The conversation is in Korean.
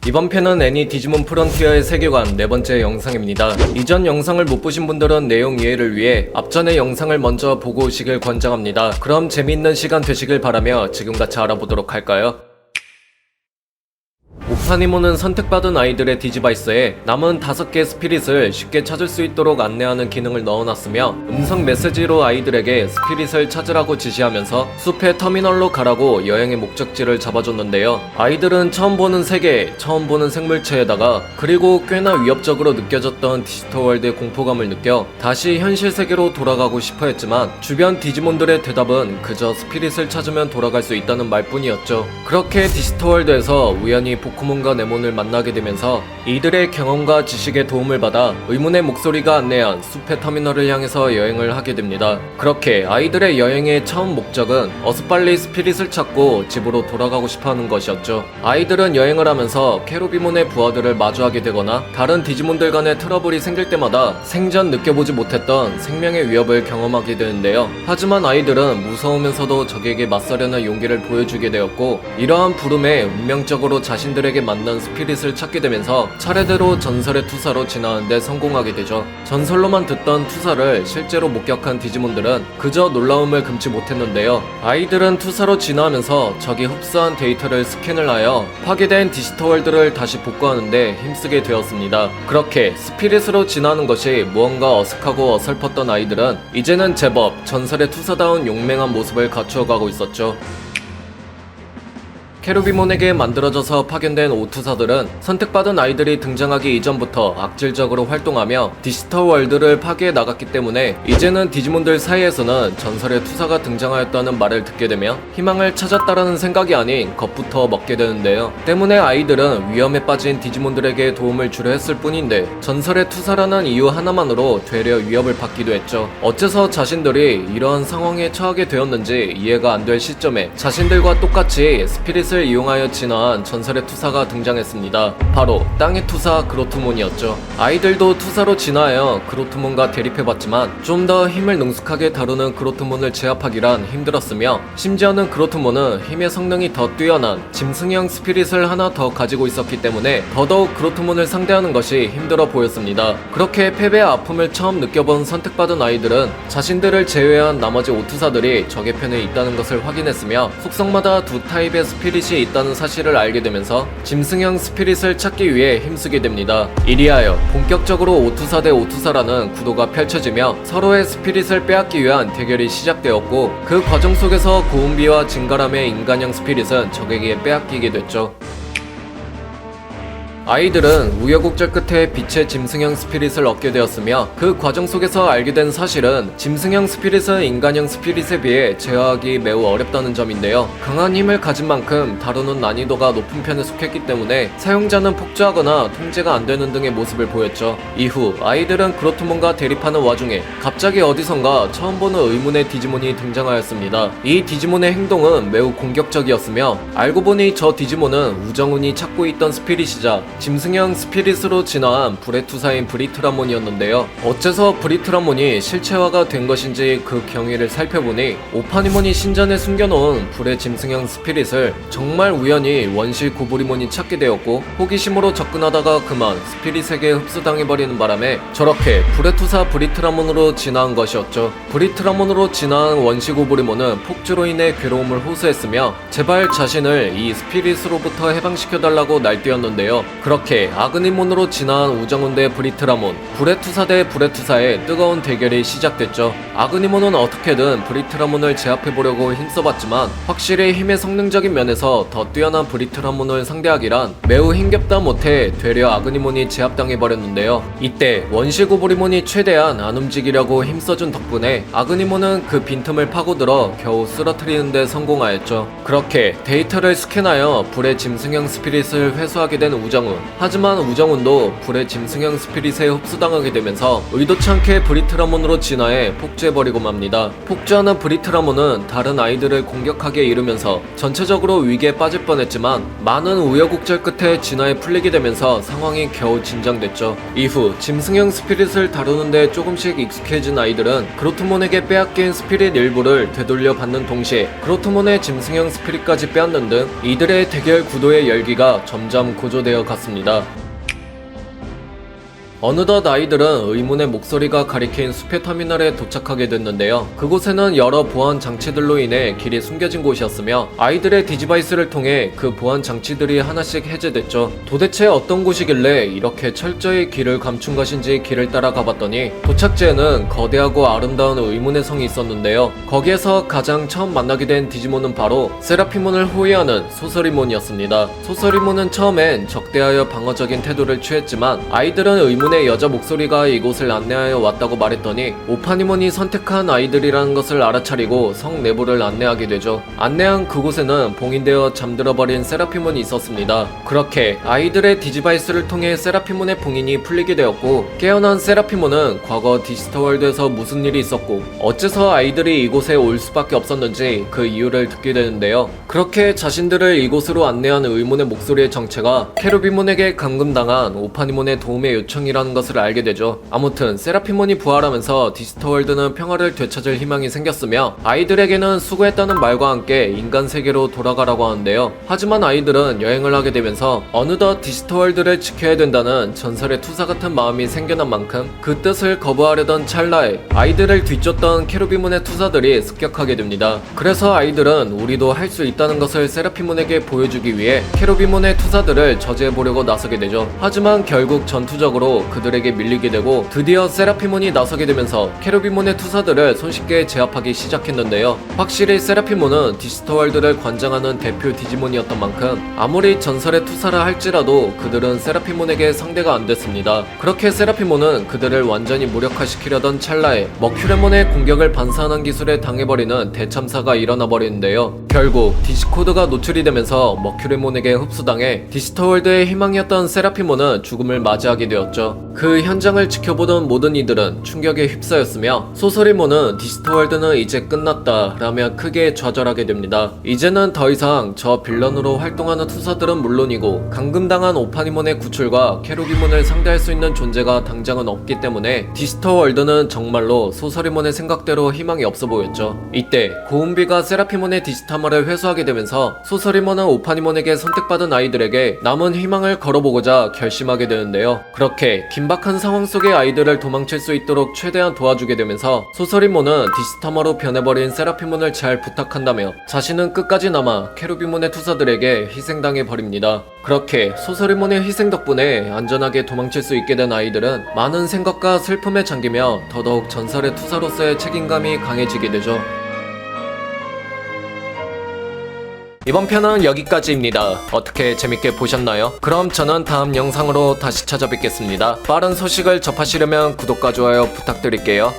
이번 편은 애니 디지몬 프론티어의 세계관 네 번째 영상입니다. 이전 영상을 못 보신 분들은 내용 이해를 위해 앞전의 영상을 먼저 보고 오시길 권장합니다. 그럼 재미있는 시간 되시길 바라며 지금 같이 알아보도록 할까요? 오파니모는 선택받은 아이들의 디지바이스에 남은 5개 스피릿을 쉽게 찾을 수 있도록 안내하는 기능을 넣어놨으며 음성 메시지로 아이들에게 스피릿을 찾으라고 지시하면서 숲의 터미널로 가라고 여행의 목적지를 잡아줬는데요. 아이들은 처음 보는 세계, 처음 보는 생물체에다가 그리고 꽤나 위협적으로 느껴졌던 디지털월드의 공포감을 느껴 다시 현실 세계로 돌아가고 싶어 했지만 주변 디지몬들의 대답은 그저 스피릿을 찾으면 돌아갈 수 있다는 말뿐이었죠. 그렇게 디지털월드에서 우연히 포크몬과 네몬을 만나게 되면서 이들의 경험과 지식의 도움을 받아 의문의 목소리가 안내한 숲의 터미널을 향해서 여행을 하게 됩니다. 그렇게 아이들의 여행의 처음 목적은 어서빨리 스피릿을 찾고 집으로 돌아가고 싶어하는 것이었죠. 아이들은 여행을 하면서 케루비몬의 부하들을 마주하게 되거나 다른 디지몬들 간의 트러블이 생길 때마다 생전 느껴보지 못했던 생명의 위협을 경험하게 되는데요. 하지만 아이들은 무서우면서도 적에게 맞서려는 용기를 보여주게 되었고 이러한 부름에 운명적으로 자신들에게 맞는 스피릿을 찾게 되면서 차례대로 전설의 투사로 진화하는데 성공하게 되죠. 전설로만 듣던 투사를 실제로 목격한 디지몬들은 그저 놀라움을 금치 못했는데요. 아이들은 투사로 진화하면서 적이 흡수한 데이터를 스캔을 하여 파괴된 디지털월드를 다시 복구하는데 힘쓰게 되었습니다. 그렇게 스피릿으로 진화하는 것이 무언가 어색하고 어설펐던 아이들은 이제는 제법 전설의 투사다운 용맹한 모습을 갖추어가고 있었죠. 케루비몬에게 만들어져서 파견된 오투사들은 선택받은 아이들이 등장하기 이전부터 악질적으로 활동하며 디지털 월드를 파괴해 나갔기 때문에 이제는 디지몬들 사이에서는 전설의 투사가 등장하였다는 말을 듣게 되며 희망을 찾았다라는 생각이 아닌 겁부터 먹게 되는데요. 때문에 아이들은 위험에 빠진 디지몬들에게 도움을 주려 했을 뿐인데 전설의 투사라는 이유 하나만으로 되려 위협을 받기도 했죠. 어째서 자신들이 이러한 상황에 처하게 되었는지 이해가 안 될 시점에 자신들과 똑같이 스피릿 을 이용하여 진화한 전설의 투사가 등장했습니다. 바로 땅의 투사 그로트몬이었죠. 아이들도 투사로 진화하여 그로트몬과 대립해봤지만 좀 더 힘을 능숙하게 다루는 그로트몬을 제압하기란 힘들었으며 심지어는 그로트몬은 힘의 성능이 더 뛰어난 짐승형 스피릿을 하나 더 가지고 있었기 때문에 더더욱 그로트몬을 상대하는 것이 힘들어 보였습니다. 그렇게 패배의 아픔을 처음 느껴본 선택받은 아이들은 자신들을 제외한 나머지 오투사들이 적의 편에 있다는 것을 확인했으며 속성마다 두 타입의 스피릿이 있다는 사실을 알게 되면서 짐승형 스피릿을 찾기 위해 힘쓰게 됩니다. 이리하여 본격적으로 오투사 대 오투사라는 구도가 펼쳐지며 서로의 스피릿을 빼앗기 위한 대결이 시작되었고 그 과정 속에서 고운비와 진가람의 인간형 스피릿은 적에게 빼앗기게 됐죠. 아이들은 우여곡절 끝에 빛의 짐승형 스피릿을 얻게 되었으며 그 과정 속에서 알게 된 사실은 짐승형 스피릿은 인간형 스피릿에 비해 제어하기 매우 어렵다는 점인데요. 강한 힘을 가진 만큼 다루는 난이도가 높은 편에 속했기 때문에 사용자는 폭주하거나 통제가 안 되는 등의 모습을 보였죠. 이후 아이들은 그로트몬과 대립하는 와중에 갑자기 어디선가 처음 보는 의문의 디지몬이 등장하였습니다. 이 디지몬의 행동은 매우 공격적이었으며 알고 보니 저 디지몬은 우정훈이 찾고 있던 스피릿이자 짐승형 스피릿으로 진화한 불의 투사인 브리트라몬이었는데요. 어째서 브리트라몬이 실체화가 된 것인지 그 경위를 살펴보니 오파니몬이 신전에 숨겨놓은 불의 짐승형 스피릿을 정말 우연히 원시 고브리몬이 찾게 되었고 호기심으로 접근하다가 그만 스피릿에게 흡수당해버리는 바람에 저렇게 불의 투사 브리트라몬으로 진화한 것이었죠. 브리트라몬으로 진화한 원시 고브리몬은 폭주로 인해 괴로움을 호소했으며 제발 자신을 이 스피릿으로부터 해방시켜달라고 날뛰었는데요. 그렇게 아그니몬으로 진화한 우정훈 대 브리트라몬, 불의 투사 대 불의 투사의 뜨거운 대결이 시작됐죠. 아그니몬은 어떻게든 브리트라몬을 제압해보려고 힘써봤지만 확실히 힘의 성능적인 면에서 더 뛰어난 브리트라몬을 상대하기란 매우 힘겹다 못해 되려 아그니몬이 제압당해버렸는데요. 이때 원시 고브리몬이 최대한 안 움직이려고 힘써준 덕분에 아그니몬은 그 빈틈을 파고들어 겨우 쓰러뜨리는 데 성공하였죠. 그렇게 데이터를 스캔하여 불의 짐승형 스피릿을 회수하게 된 우정훈, 우정훈. 하지만 우정훈도 불의 짐승형 스피릿에 흡수당하게 되면서 의도치 않게 브리트라몬으로 진화해 폭주해버리고 맙니다. 폭주하는 브리트라몬은 다른 아이들을 공격하게 이르면서 전체적으로 위기에 빠질 뻔했지만 많은 우여곡절 끝에 진화에 풀리게 되면서 상황이 겨우 진정됐죠. 이후 짐승형 스피릿을 다루는데 조금씩 익숙해진 아이들은 그로트몬에게 빼앗긴 스피릿 일부를 되돌려 받는 동시에 그로트몬의 짐승형 스피릿까지 빼앗는 등 이들의 대결 구도의 열기가 점점 고조되어 갔습니다. 어느덧 아이들은 의문의 목소리가 가리킨 숲의 터미널에 도착하게 됐는데요. 그곳에는 여러 보안 장치들로 인해 길이 숨겨진 곳이었으며 아이들의 디지바이스를 통해 그 보안 장치들이 하나씩 해제됐죠. 도대체 어떤 곳이길래 이렇게 철저히 길을 감춘 것인지 길을 따라 가봤더니 도착지에는 거대하고 아름다운 의문의 성이 있었는데요. 거기에서 가장 처음 만나게 된 디지몬은 바로 세라피몬을 호위하는 소서리몬이었습니다. 소서리몬은 처음엔 적대하여 방어적인 태도를 취했지만 아이들은 의문의 여자 목소리가 이곳을 안내하여 왔다고 말했더니 오파니몬이 선택한 아이들이라는 것을 알아차리고 성 내부를 안내하게 되죠. 안내한 그곳에는 봉인되어 잠들어버린 세라피몬이 있었습니다. 그렇게 아이들의 디지바이스를 통해 세라피몬의 봉인이 풀리게 되었고 깨어난 세라피몬은 과거 디지털월드에서 무슨 일이 있었고 어째서 아이들이 이곳에 올 수밖에 없었는지 그 이유를 듣게 되는데요. 그렇게 자신들을 이곳으로 안내한 의문의 목소리의 정체가 케루비몬에게 감금당한 오파니몬의 도움의 요청이라 것을 알게 되죠. 아무튼 세라피몬이 부활하면서 디지털월드는 평화를 되찾을 희망이 생겼으며 아이들에게는 수고했다는 말과 함께 인간 세계로 돌아가라고 하는데요. 하지만 아이들은 여행을 하게 되면서 어느덧 디지털월드를 지켜야 된다는 전설의 투사 같은 마음이 생겨난 만큼 그 뜻을 거부하려던 찰나에 아이들을 뒤쫓던 케루비몬의 투사들이 습격하게 됩니다. 그래서 아이들은 우리도 할 수 있다는 것을 세라피몬에게 보여주기 위해 케루비몬의 투사들을 저지해보려고 나서게 되죠. 하지만 결국 전투적으로 그들에게 밀리게 되고 드디어 세라피몬이 나서게 되면서 케루비몬의 투사들을 손쉽게 제압하기 시작했는데요. 확실히 세라피몬은 디지털월드를 관장하는 대표 디지몬이었던 만큼 아무리 전설의 투사라 할지라도 그들은 세라피몬에게 상대가 안 됐습니다. 그렇게 세라피몬은 그들을 완전히 무력화시키려던 찰나에 머큐레몬의 공격을 반사하는 기술에 당해버리는 대참사가 일어나 버리는데요. 결국 디지코드가 노출이 되면서 머큐레몬에게 흡수당해 디지털월드의 희망이었던 세라피몬은 죽음을 맞이하게 되었죠. 그 현장을 지켜보던 모든 이들은 충격에 휩싸였으며 소서리몬은 디지털월드는 이제 끝났다 라며 크게 좌절하게 됩니다. 이제는 더 이상 저 빌런으로 활동하는 투사들은 물론이고 감금당한 오파니몬의 구출과 케루비몬을 상대할 수 있는 존재가 당장은 없기 때문에 디지털월드는 정말로 소서리몬의 생각대로 희망이 없어 보였죠. 이때 고은비가 세라피몬의 디지타마를 회수하게 되면서 소서리몬은 오파니몬에게 선택받은 아이들에게 남은 희망을 걸어보고자 결심하게 되는데요. 그렇게 긴박한 상황 속의 아이들을 도망칠 수 있도록 최대한 도와주게 되면서 소서리몬은 디지타마로 변해버린 세라피몬을 잘 부탁한다며 자신은 끝까지 남아 케루비몬의 투사들에게 희생당해 버립니다. 그렇게 소서리몬의 희생 덕분에 안전하게 도망칠 수 있게 된 아이들은 많은 생각과 슬픔에 잠기며 더더욱 전설의 투사로서의 책임감이 강해지게 되죠. 이번 편은 여기까지입니다. 어떻게 재밌게 보셨나요? 그럼 저는 다음 영상으로 다시 찾아뵙겠습니다. 빠른 소식을 접하시려면 구독과 좋아요 부탁드릴게요.